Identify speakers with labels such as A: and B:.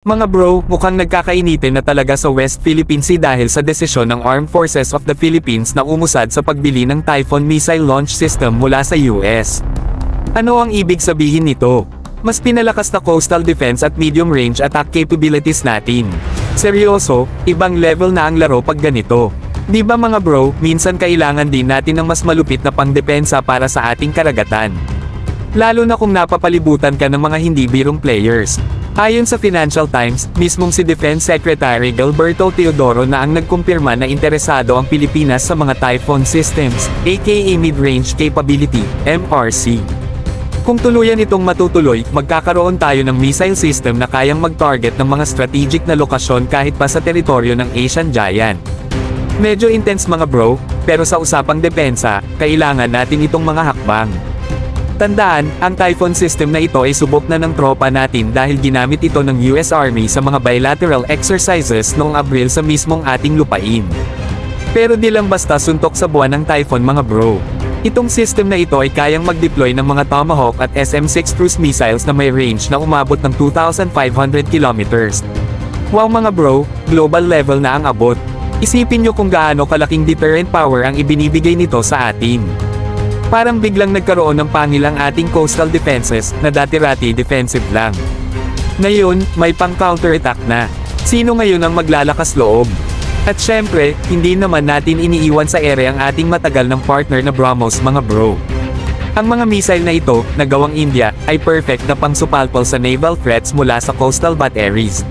A: Mga bro, mukhang nagkakainitin na talaga sa West Philippine Sea dahil sa desisyon ng Armed Forces of the Philippines na umusad sa pagbili ng Typhoon missile launch system mula sa US. Ano ang ibig sabihin nito? Mas pinalakas na coastal defense at medium-range attack capabilities natin. Seryoso, ibang level na ang laro pag ganito. Di ba mga bro, minsan kailangan din natin ng mas malupit na pangdepensa para sa ating karagatan. Lalo na kung napapalibutan ka ng mga hindi birong players. Ayon sa Financial Times, mismong si Defense Secretary Gilberto Teodoro na ang nagkumpirma na interesado ang Pilipinas sa mga Typhoon systems, aka Mid-Range Capability, MRC. Kung tuluyan itong matutuloy, magkakaroon tayo ng missile system na kayang mag-target ng mga strategic na lokasyon kahit pa sa teritoryo ng Asian Giant. Medyo intense mga bro, pero sa usapang depensa, kailangan natin itong mga hakbang. Tandaan, ang Typhoon system na ito ay subok na ng tropa natin dahil ginamit ito ng US Army sa mga bilateral exercises noong Abril sa mismong ating lupain. Pero di lang basta suntok sa buwan ng Typhoon mga bro. Itong system na ito ay kayang mag-deploy ng mga Tomahawk at SM-6 cruise missiles na may range na umabot ng 2,500 kilometers. Wow mga bro, global level na ang abot. Isipin nyo kung gaano kalaking deterrent power ang ibinibigay nito sa atin. Parang biglang nagkaroon ng pangil ang ating coastal defenses, na dati-rati defensive lang. Ngayon, may pang-counterattack na. Sino ngayon ang maglalakas loob? At syempre, hindi naman natin iniiwan sa ere ang ating matagal ng partner na BrahMos mga bro. Ang mga missile na ito, na gawang India, ay perfect na pang-supalpal sa naval threats mula sa coastal batteries.